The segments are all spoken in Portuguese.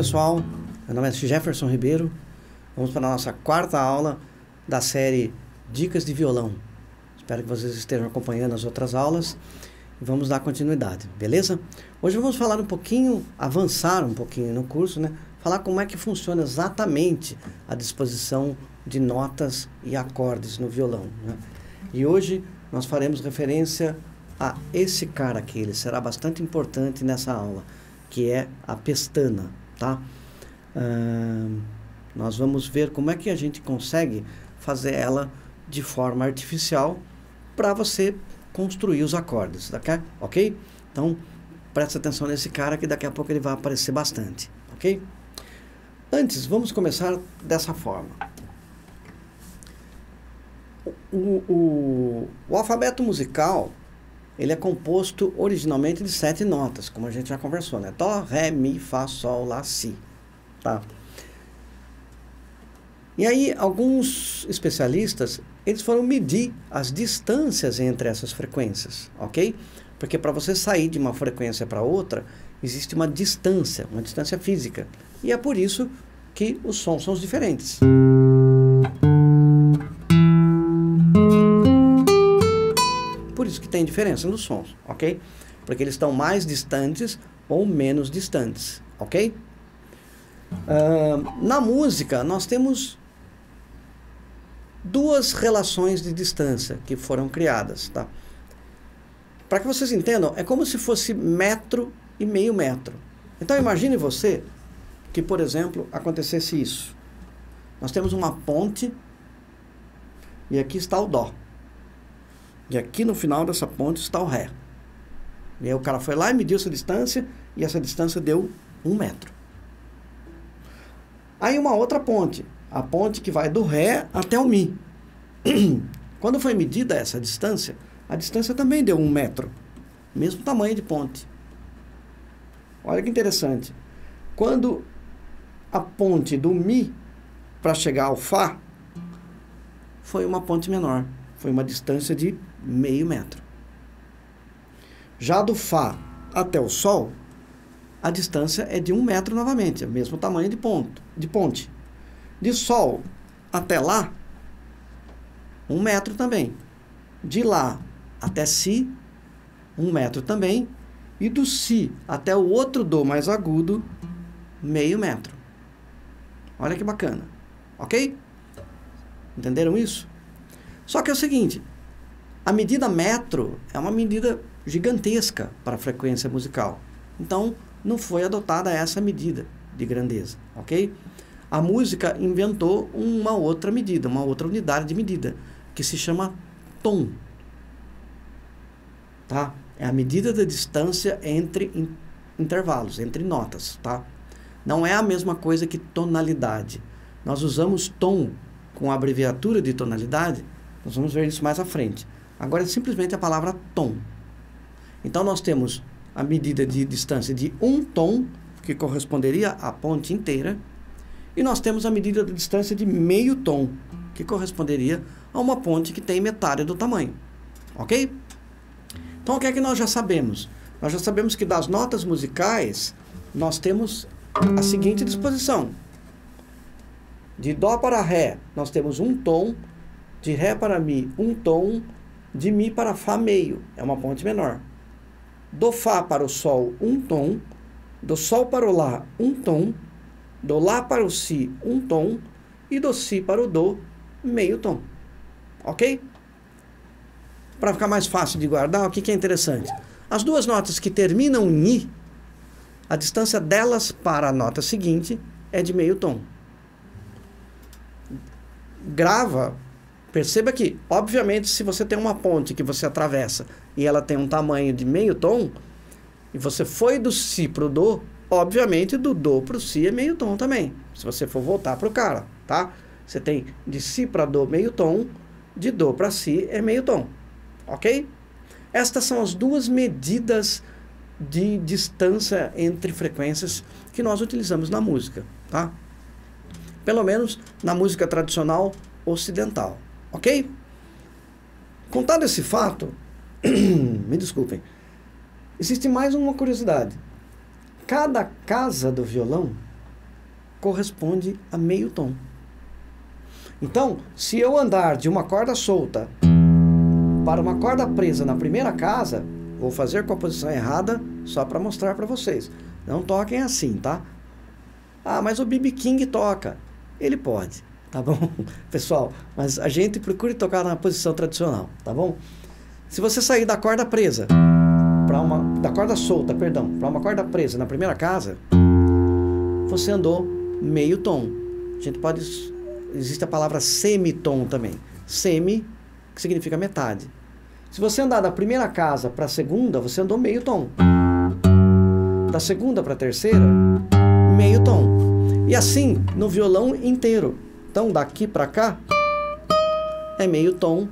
pessoal, meu nome é Jefferson Ribeiro. Vamos para a nossa quarta aula da série Dicas de Violão. Espero que vocês estejam acompanhando as outras aulas e vamos dar continuidade, beleza? Hoje vamos falar um pouquinho, avançar um pouquinho no curso, né? Falar como é que funciona exatamente a disposição de notas e acordes no violão, né? E hoje nós faremos referência a esse cara aqui, ele será bastante importante nessa aula, que é a pestana, tá? Nós vamos ver como é que a gente consegue fazer ela de forma artificial para você construir os acordes, ok? Então, presta atenção nesse cara que daqui a pouco ele vai aparecer bastante, ok? Antes, vamos começar dessa forma. O alfabeto musical, ele é composto originalmente de 7 notas, como a gente já conversou, né? Dó, Ré, Mi, Fá, Sol, Lá, Si, tá? E aí, alguns especialistas, eles foram medir as distâncias entre essas frequências, ok? Porque para você sair de uma frequência para outra, existe uma distância física. E é por isso que os sons são diferentes. Por isso que tem diferença nos sons, ok? Porque eles estão mais distantes ou menos distantes, ok? Na música, nós temos duas relações de distância que foram criadas, tá? Para que vocês entendam, é como se fosse metro e meio metro. Então imagine você que, por exemplo, acontecesse isso. Nós temos uma ponte e aqui está o Dó. E aqui no final dessa ponte está o Ré. E aí o cara foi lá e mediu essa distância, e essa distância deu 1 metro. Aí uma outra ponte, a ponte que vai do Ré até o Mi. Quando foi medida essa distância, a distância também deu 1 metro. Mesmo tamanho de ponte. Olha que interessante. Quando a ponte do Mi para chegar ao Fá foi uma ponte menor. Foi uma distância de meio metro. Já do Fá até o Sol, a distância é de 1 metro novamente, é o mesmo tamanho de ponte. De Sol até Lá, 1 metro também. De Lá até Si, 1 metro também. E do Si até o outro Dó mais agudo, meio metro. Olha que bacana, ok? Entenderam isso? Só que é o seguinte, a medida metro é uma medida gigantesca para a frequência musical. Então, não foi adotada essa medida de grandeza, ok? A música inventou uma outra medida, uma outra unidade de medida, que se chama tom. Tá? É a medida da distância entre intervalos, entre notas, tá? Não é a mesma coisa que tonalidade. Nós usamos tom com a abreviatura de tonalidade. Nós vamos ver isso mais à frente. Agora é simplesmente a palavra tom. Então nós temos a medida de distância de 1 tom, que corresponderia à ponte inteira, e nós temos a medida de distância de meio tom, que corresponderia a uma ponte que tem metade do tamanho. Ok? Então o que é que nós já sabemos? Nós já sabemos que das notas musicais nós temos a seguinte disposição. De Dó para Ré nós temos 1 tom, de Ré para Mi, 1 tom, de Mi para Fá, meio, é uma ponte menor. Do Fá para o Sol, 1 tom, do Sol para o Lá, 1 tom, do Lá para o Si, 1 tom, e do Si para o Dó, meio tom. Ok? Para ficar mais fácil de guardar, o que é interessante? As duas notas que terminam em I, a distância delas para a nota seguinte é de meio tom. Grava. Perceba que, obviamente, se você tem uma ponte que você atravessa e ela tem um tamanho de meio tom, e você foi do Si para o Dó, obviamente do Dó para o Si é meio tom também. Se você for voltar para o cara, tá? Você tem de Si para Dó meio tom, de Dó para Si é meio tom. Ok? Estas são as duas medidas de distância entre frequências que nós utilizamos na música, tá? Pelo menos na música tradicional ocidental. Ok? Contado esse fato, me desculpem, existe mais uma curiosidade. Cada casa do violão corresponde a meio tom. Então, se eu andar de uma corda solta para uma corda presa na primeira casa, vou fazer com a posição errada só para mostrar para vocês. Não toquem assim, tá? Ah, mas o B.B. King toca. Ele pode, tá bom? Pessoal, mas a gente procure tocar na posição tradicional, tá bom? Se você sair da corda presa da corda solta, perdão, para uma corda presa na primeira casa, você andou meio tom. A gente pode... Existe a palavra semitom também. Semi, que significa metade. Se você andar da primeira casa para a segunda, você andou meio tom. Da segunda para a terceira, meio tom. E assim, no violão inteiro. Então, daqui para cá, é meio tom.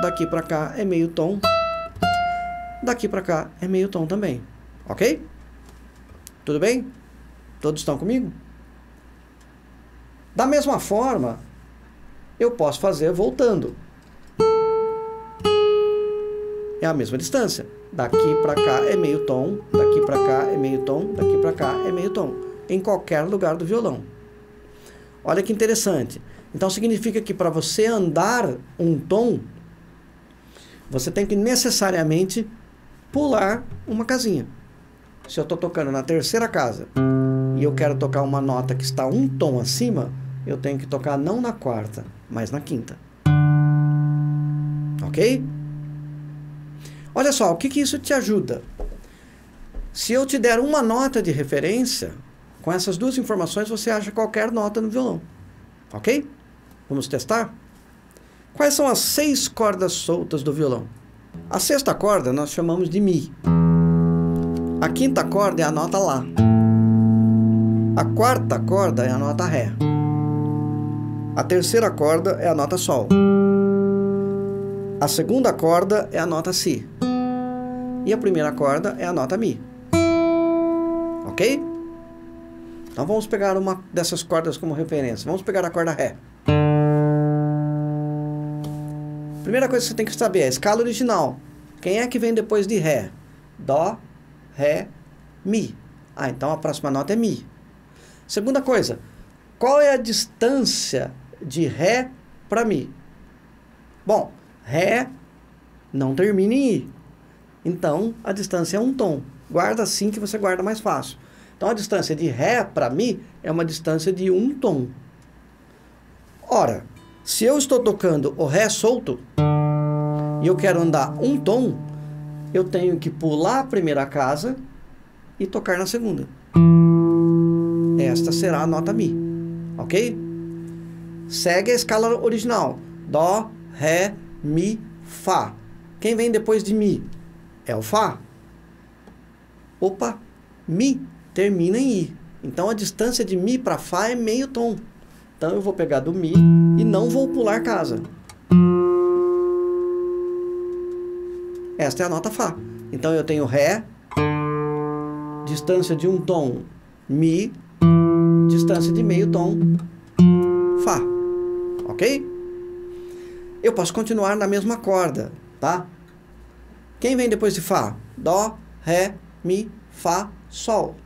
Daqui para cá, é meio tom. Daqui para cá, é meio tom também. Ok? Tudo bem? Todos estão comigo? Da mesma forma, eu posso fazer voltando. É a mesma distância. Daqui para cá é meio tom, daqui para cá é meio tom, daqui para cá é meio tom. Em qualquer lugar do violão. Olha que interessante. Então significa que para você andar um tom, você tem que necessariamente pular uma casinha. Se eu estou tocando na terceira casa e eu quero tocar uma nota que está um tom acima, eu tenho que tocar não na quarta, mas na quinta. Ok? Olha só, o que isso te ajuda? Se eu te der uma nota de referência, com essas duas informações você acha qualquer nota no violão. Ok? Vamos testar? Quais são as 6 cordas soltas do violão? A sexta corda nós chamamos de Mi. A quinta corda é a nota Lá. A quarta corda é a nota Ré. A terceira corda é a nota Sol. A segunda corda é a nota Si. E a primeira corda é a nota Mi. Ok? Então vamos pegar uma dessas cordas como referência. Vamos pegar a corda Ré. Primeira coisa que você tem que saber é a escala original. Quem é que vem depois de Ré? Dó, Ré, Mi. Ah, então a próxima nota é Mi. Segunda coisa, qual é a distância de Ré para Mi? Bom, Ré não termina em I. Então, a distância é um tom. Guarda assim que você guarda mais fácil. Então, a distância de Ré para Mi é uma distância de um tom. Ora, se eu estou tocando o Ré solto e eu quero andar um tom, eu tenho que pular a primeira casa e tocar na segunda. Esta será a nota Mi. Ok? Segue a escala original. Dó, Ré, Mi, Fá. Quem vem depois de Mi? É o Fá. Opa, Mi termina em I. Então a distância de Mi para Fá é meio tom. Então eu vou pegar do Mi e não vou pular casa. Esta é a nota Fá. Então eu tenho Ré, distância de um tom, Mi, distância de meio tom, Fá. Ok? Eu posso continuar na mesma corda, tá? Quem vem depois de Fá? Dó, Ré, Mi, Fá, Sol.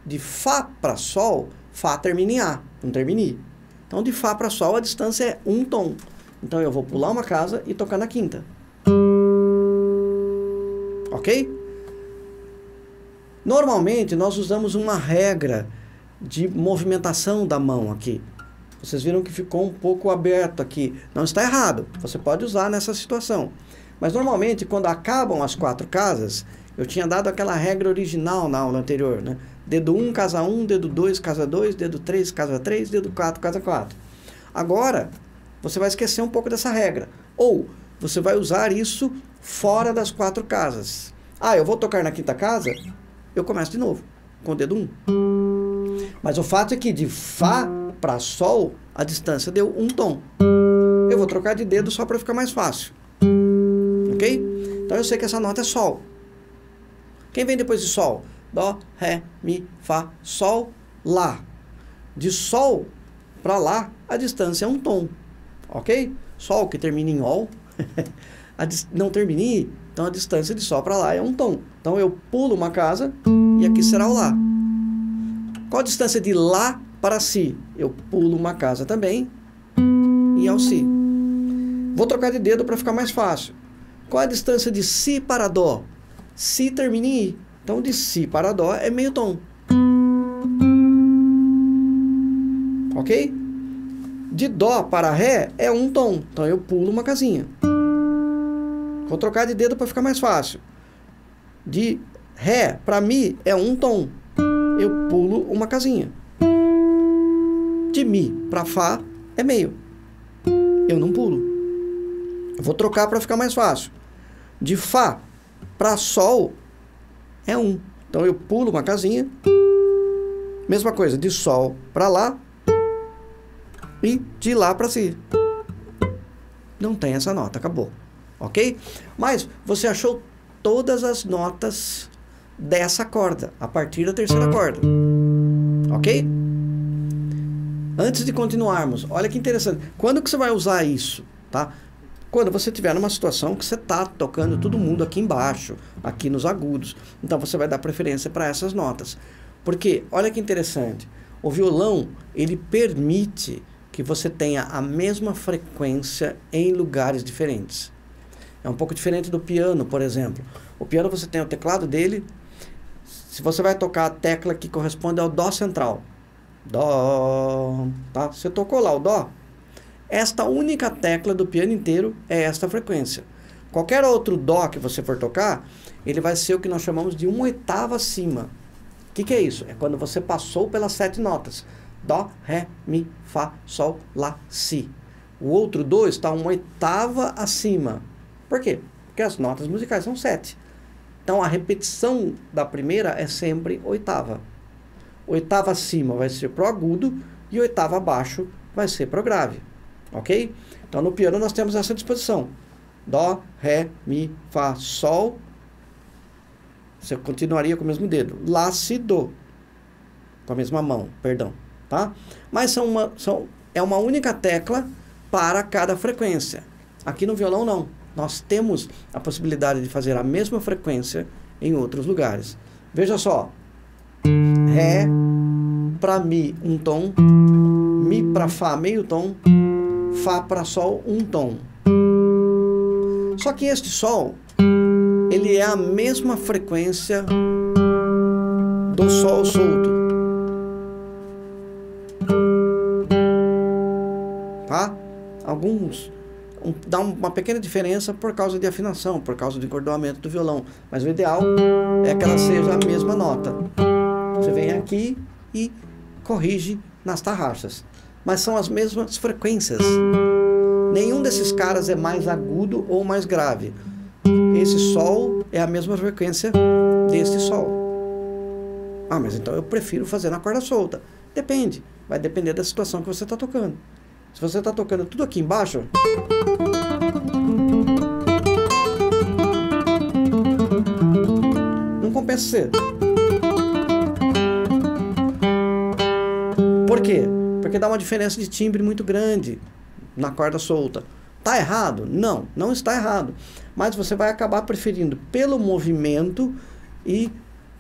De Fá para Sol, Fá termina em A, não termina em I. Então, de Fá para Sol, a distância é um tom. Então, eu vou pular uma casa e tocar na quinta. Ok? Normalmente, nós usamos uma regra de movimentação da mão aqui. Vocês viram que ficou um pouco aberto aqui. Não está errado. Você pode usar nessa situação. Mas, normalmente, quando acabam as 4 casas, eu tinha dado aquela regra original na aula anterior, né? Dedo 1, casa 1, dedo 2, casa 2, dedo 3, casa 3, dedo 4, casa 4. Agora, você vai esquecer um pouco dessa regra. Ou, você vai usar isso fora das 4 casas. Ah, eu vou tocar na quinta casa? Eu começo de novo, com o dedo 1. Mas o fato é que de Fá para Sol, a distância deu um tom. Eu vou trocar de dedo só para ficar mais fácil. Ok? Então eu sei que essa nota é Sol. Quem vem depois de Sol? Dó, Ré, Mi, Fá, Sol, Lá. De Sol para Lá, a distância é um tom. Ok? Sol que termina em Ol, não termina em I, então a distância de Sol para Lá é um tom. Então eu pulo uma casa e aqui será o Lá. Qual a distância de Lá para Si? Eu pulo uma casa também e ao Si. Vou trocar de dedo para ficar mais fácil. Qual a distância de Si para Dó? Si termina em I. Então, de Si para Dó é meio tom. Ok? De Dó para Ré é um tom. Então, eu pulo uma casinha. Vou trocar de dedo para ficar mais fácil. De Ré para Mi é um tom. Eu pulo uma casinha. De Mi para Fá é meio. Eu não pulo. Eu vou trocar para ficar mais fácil. De Fá para Sol é um. Então eu pulo uma casinha. Mesma coisa, de Sol para Lá e de Lá para Si. Não tem essa nota, acabou. Ok? Mas você achou todas as notas dessa corda, a partir da terceira corda. Ok? Antes de continuarmos, olha que interessante. Quando que você vai usar isso? Tá? Quando você estiver numa situação que você está tocando todo mundo aqui embaixo, aqui nos agudos. Então você vai dar preferência para essas notas. Porque, olha que interessante, o violão, ele permite que você tenha a mesma frequência em lugares diferentes. É um pouco diferente do piano, por exemplo. O piano você tem o teclado dele. Se você vai tocar a tecla que corresponde ao Dó central. Dó. Tá? Você tocou lá o Dó. Esta única tecla do piano inteiro é esta frequência. Qualquer outro Dó que você for tocar, ele vai ser o que nós chamamos de uma oitava acima. O que é isso? É quando você passou pelas 7 notas. Dó, Ré, Mi, Fá, Sol, Lá, Si. O outro Dó está uma oitava acima. Por quê? Porque as notas musicais são 7. Então, a repetição da primeira é sempre oitava. Oitava acima vai ser pro agudo e oitava abaixo vai ser pro grave. Ok? Então, no piano nós temos essa disposição. Dó, Ré, Mi, Fá, Sol. Você continuaria com o mesmo dedo. Lá, Si, Dó. Com a mesma mão, perdão. Tá? Mas é uma única tecla para cada frequência. Aqui no violão, não. Nós temos a possibilidade de fazer a mesma frequência em outros lugares. Veja só. Ré para Mi, um tom. Mi para Fá, meio tom. Fá para Sol, um tom. Só que este Sol, ele é a mesma frequência do Sol solto. Tá? Alguns dá uma pequena diferença por causa de afinação, por causa do encordoamento do violão. Mas o ideal é que ela seja a mesma nota. Você vem aqui e corrige nas tarraxas. Mas são as mesmas frequências. Nenhum desses caras é mais agudo ou mais grave. Esse Sol é a mesma frequência deste Sol. Ah, mas então eu prefiro fazer na corda solta. Depende. Vai depender da situação que você está tocando. Se você está tocando tudo aqui embaixo, não compensa ser. Por quê? Porque dá uma diferença de timbre muito grande na corda solta. Está errado? Não, não está errado. Mas você vai acabar preferindo pelo movimento e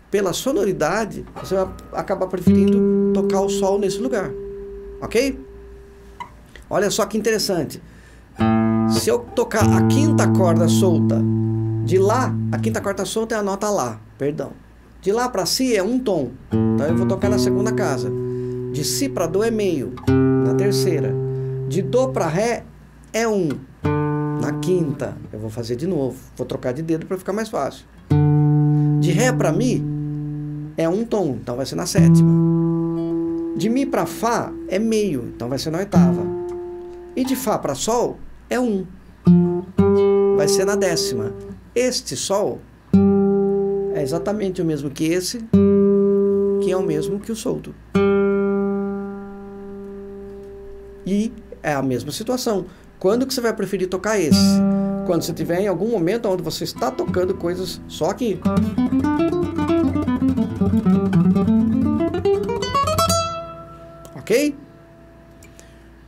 pela sonoridade, você vai acabar preferindo tocar o Sol nesse lugar. Ok? Olha só que interessante. Se eu tocar a quinta corda solta, de Lá, a quinta corda solta é a nota Lá, perdão. De Lá para Si é um tom, então eu vou tocar na segunda casa. De Si para Dó é meio, na terceira. De Dó para Ré é um, na quinta. Eu vou fazer de novo, vou trocar de dedo para ficar mais fácil. De Ré para Mi é um tom, então vai ser na sétima. De Mi para Fá é meio, então vai ser na oitava. E de Fá para Sol é um, vai ser na décima. Este Sol é exatamente o mesmo que esse, que é o mesmo que o solto. E é a mesma situação. Quando que você vai preferir tocar esse? Quando você estiver em algum momento onde você está tocando coisas só aqui. Ok?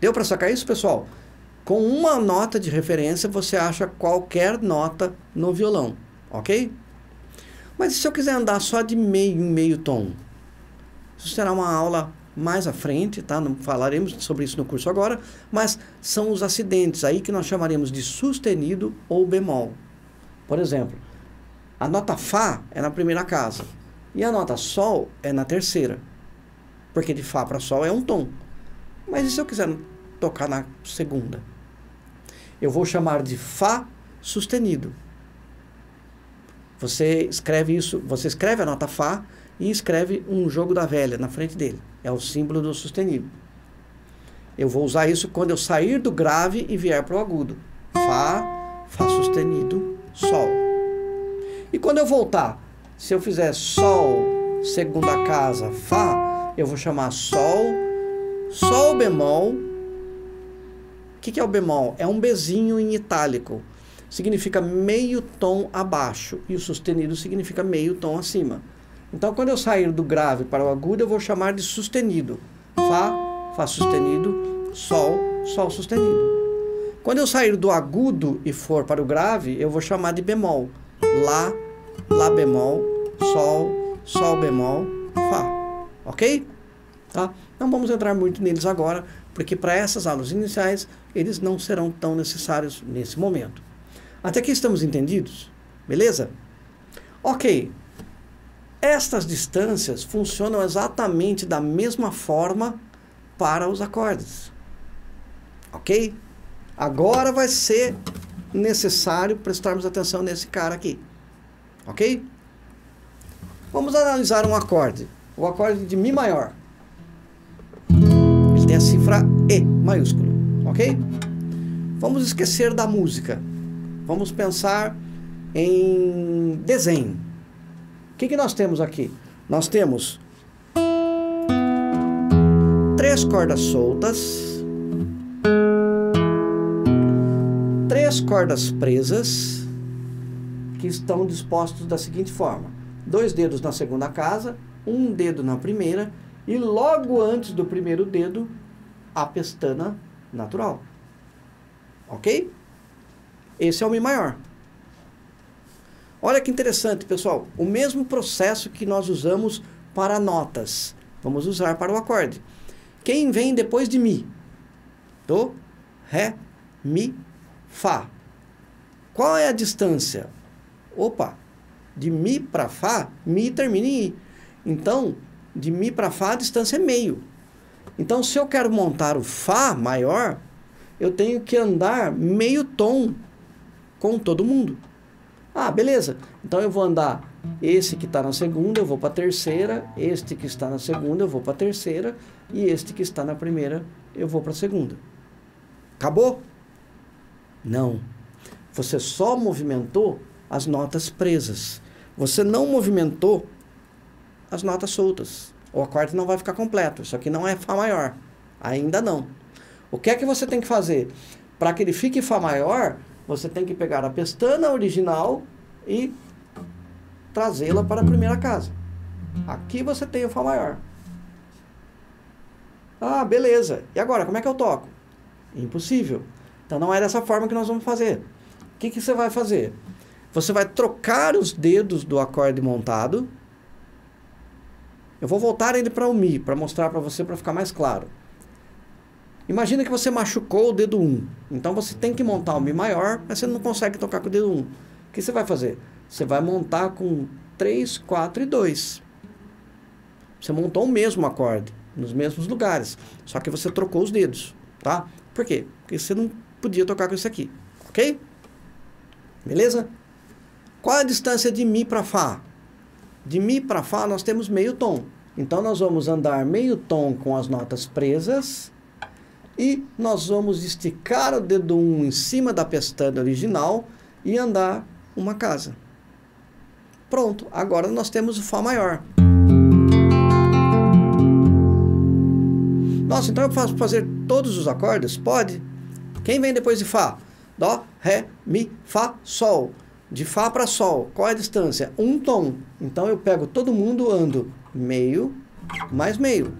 Deu para sacar isso, pessoal? Com uma nota de referência, você acha qualquer nota no violão, ok? Mas e se eu quiser andar só de meio em meio tom? Isso será uma aula mais à frente, tá? Não falaremos sobre isso no curso agora, mas são os acidentes aí que nós chamaremos de sustenido ou bemol. Por exemplo, a nota Fá é na primeira casa e a nota Sol é na terceira, porque de Fá para Sol é um tom. Mas e se eu quiser tocar na segunda? Eu vou chamar de Fá sustenido. Você escreve isso, você escreve a nota Fá e escreve um jogo da velha na frente dele. É o símbolo do sustenido. Eu vou usar isso quando eu sair do grave e vier para o agudo. Fá, Fá sustenido, Sol. E quando eu voltar, se eu fizer Sol, segunda casa, Fá, eu vou chamar Sol, Sol bemol. O que é o bemol? É um Bzinho em itálico. Significa meio tom abaixo. E o sustenido significa meio tom acima. Então, quando eu sair do grave para o agudo, eu vou chamar de sustenido. Fá, Fá sustenido, Sol, Sol sustenido. Quando eu sair do agudo e for para o grave, eu vou chamar de bemol. Lá, Lá bemol, Sol, Sol bemol, Fá. Ok? Tá? Não vamos entrar muito neles agora, porque para essas aulas iniciais, eles não serão tão necessários nesse momento. Até aqui estamos entendidos? Beleza? Ok. Estas distâncias funcionam exatamente da mesma forma para os acordes. Ok? Agora vai ser necessário prestarmos atenção nesse cara aqui. Ok? Vamos analisar um acorde. O acorde de Mi maior. Ele tem a cifra E maiúsculo. Ok? Vamos esquecer da música. Vamos pensar em desenho. O que nós temos aqui? Nós temos 3 cordas soltas, 3 cordas presas, que estão dispostos da seguinte forma: 2 dedos na segunda casa, 1 dedo na primeira, e logo antes do primeiro dedo, a pestana natural. Ok? Esse é o Mi maior. Olha que interessante, pessoal. O mesmo processo que nós usamos para notas, vamos usar para o acorde. Quem vem depois de Mi? Dó, Ré, Mi, Fá. Qual é a distância? Opa, de Mi para Fá, Mi termina em I. Então, de Mi para Fá, a distância é meio. Então, se eu quero montar o Fá maior, eu tenho que andar meio tom com todo mundo. Ah, beleza. Então eu vou andar esse que está na segunda, eu vou para a terceira, este que está na segunda, eu vou para a terceira, e este que está na primeira, eu vou para a segunda. Acabou? Não. Você só movimentou as notas presas. Você não movimentou as notas soltas. O acorde não vai ficar completo. Isso aqui não é Fá maior. Ainda não. O que é que você tem que fazer? Para que ele fique Fá maior, você tem que pegar a pestana original e trazê-la para a primeira casa. Aqui você tem o Fá maior. Ah, beleza. E agora, como é que eu toco? Impossível. Então não é dessa forma que nós vamos fazer. O que você vai fazer? Você vai trocar os dedos do acorde montado. Eu vou voltar ele para o Mi, para mostrar para você, para ficar mais claro. Imagina que você machucou o dedo 1. Então você tem que montar o Mi maior, mas você não consegue tocar com o dedo 1. O que você vai fazer? Você vai montar com 3, 4 e 2. Você montou o mesmo acorde, nos mesmos lugares. Só que você trocou os dedos, tá? Por quê? Porque você não podia tocar com isso aqui, ok? Beleza? Qual a distância de Mi para Fá? De Mi para Fá nós temos meio tom. Então nós vamos andar meio tom com as notas presas. E nós vamos esticar o dedo 1 em cima da pestana original e andar uma casa. Pronto, agora nós temos o Fá maior. Nossa, então eu posso fazer todos os acordes? Pode. Quem vem depois de Fá? Dó, Ré, Mi, Fá, Sol. De Fá para Sol, qual é a distância? Um tom. Então eu pego todo mundo, ando meio mais meio.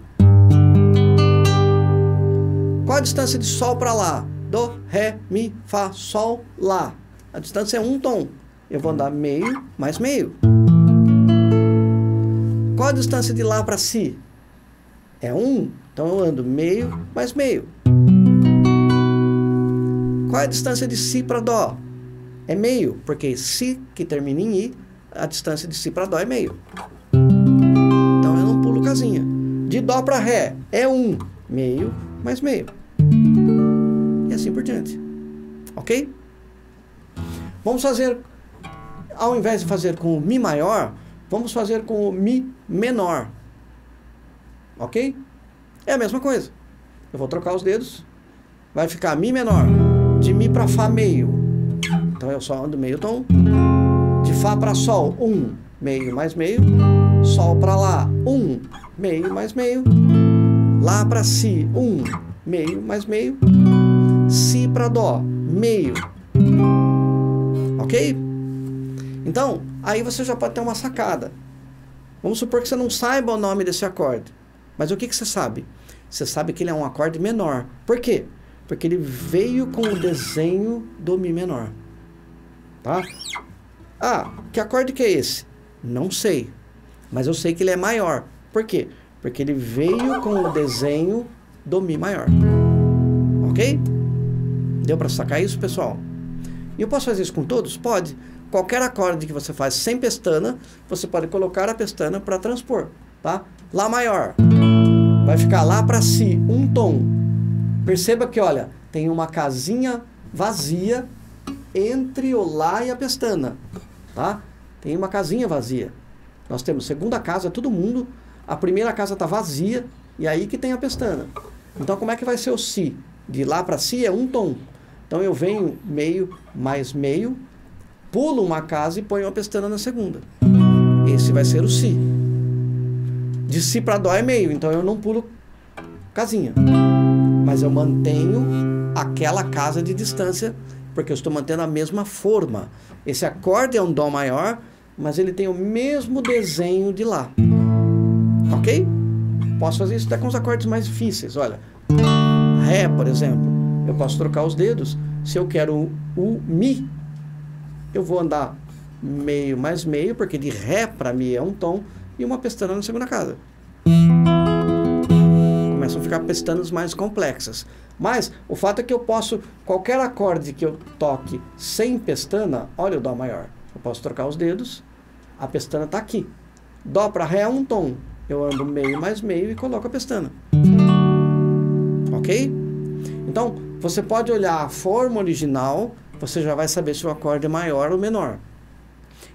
Qual a distância de Sol para Lá? Dó, Ré, Mi, Fá, Sol, Lá. A distância é um tom. Eu vou andar meio mais meio. Qual a distância de Lá para Si? é 1. Então eu ando meio mais meio. Qual é a distância de Si para Dó? É meio, porque Si que termina em I, a distância de Si para Dó é meio. Então eu não pulo casinha. De Dó para Ré é 1, meio mais meio. E assim por diante. Ok? Vamos fazer, ao invés de fazer com o Mi maior, vamos fazer com o Mi menor. Ok? É a mesma coisa. Eu vou trocar os dedos. Vai ficar Mi menor. De Mi para Fá meio. Então eu só ando meio tom. De Fá para Sol, 1, meio mais meio. Sol para Lá, 1, meio mais meio. Lá para Si, 1, meio mais meio. Si para Dó, meio. Ok? Então, aí você já pode ter uma sacada. Vamos supor que você não saiba o nome desse acorde. Mas o que você sabe? Você sabe que ele é um acorde menor. Por quê? Porque ele veio com o desenho do Mi menor. Tá? Ah, que acorde que é esse? Não sei. Mas eu sei que ele é maior. Por quê? Porque ele veio com o desenho do Mi maior. Ok? Deu para sacar isso, pessoal? E eu posso fazer isso com todos? Pode. Qualquer acorde que você faz sem pestana, você pode colocar a pestana para transpor. Tá? Lá maior. Vai ficar Lá para Si, 1 tom. Perceba que, olha, tem uma casinha vazia entre o Lá e a pestana. Tá? Tem uma casinha vazia. Nós temos segunda casa, todo mundo. A primeira casa está vazia e aí que tem a pestana. Então, como é que vai ser o Si? De Lá para Si é 1 tom. Então, eu venho meio mais meio, pulo uma casa e ponho uma pestana na segunda. Esse vai ser o Si. De Si para Dó é meio, então eu não pulo casinha. Mas eu mantenho aquela casa de distância, porque eu estou mantendo a mesma forma. Esse acorde é um Dó maior, mas ele tem o mesmo desenho de Lá. Ok? Posso fazer isso até com os acordes mais difíceis. Olha, Ré, por exemplo, eu posso trocar os dedos. Se eu quero o Mi, eu vou andar meio mais meio, porque de Ré para Mi é 1 tom, e uma pestana na segunda casa. Começam a ficar pestanas mais complexas. Mas o fato é que eu posso, qualquer acorde que eu toque sem pestana, olha o Dó maior. Eu posso trocar os dedos, a pestana está aqui. Dó para Ré é 1 tom. Eu ando meio mais meio e coloco a pestana. Ok? Então, você pode olhar a forma original, você já vai saber se o acorde é maior ou menor.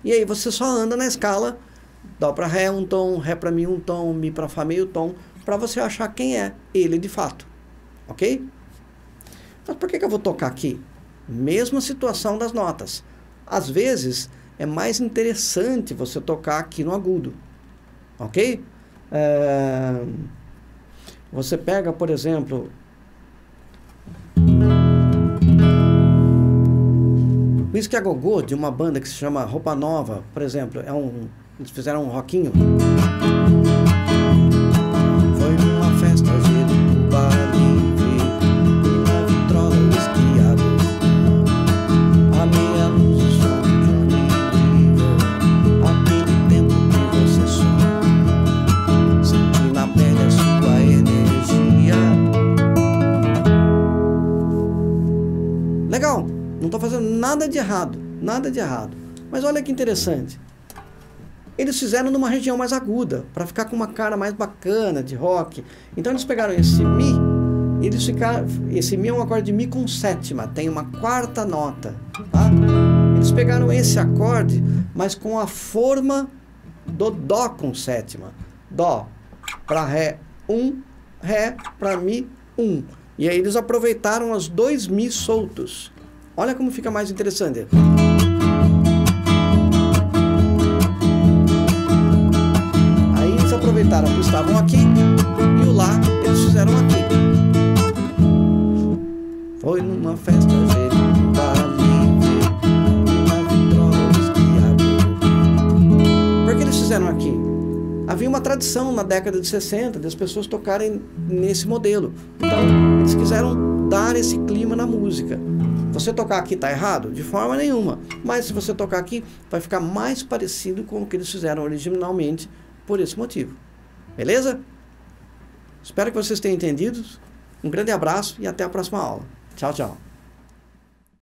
E aí você só anda na escala Dó para Ré 1 tom, Ré para Mi 1 tom, Mi para Fá meio tom, para você achar quem é ele de fato. Ok? Mas por que eu vou tocar aqui? Mesma situação das notas. Às vezes, é mais interessante você tocar aqui no agudo. Ok? Você pega, por exemplo, o Whisky a Go-Go, de uma banda que se chama Roupa Nova, por exemplo, eles fizeram um rockinho. Foi numa festa do Bali, e na vitrola o whisky a go-go. A meia luz e som de Johnny Weaver, aquele tempo que você sonha, senti na pele a sua energia. Legal, não estou fazendo nada de errado, nada de errado. Mas olha que interessante. Eles fizeram numa região mais aguda, para ficar com uma cara mais bacana de rock. Então eles pegaram esse Mi, esse Mi é um acorde de Mi com sétima, tem uma quarta nota. Tá? Eles pegaram esse acorde, mas com a forma do Dó com sétima. Dó para Ré 1, Ré para Mi 1. E aí eles aproveitaram os dois Mi soltos. Olha como fica mais interessante. Aproveitaram que estavam aqui e o Lá eles fizeram aqui. Foi numa festa Por que eles fizeram aqui? Havia uma tradição na década de 60 das pessoas tocarem nesse modelo. Então eles quiseram dar esse clima na música. Você tocar aqui está errado? De forma nenhuma. Mas se você tocar aqui, vai ficar mais parecido com o que eles fizeram originalmente, por esse motivo. Beleza? Espero que vocês tenham entendido. Um grande abraço e até a próxima aula. Tchau, tchau.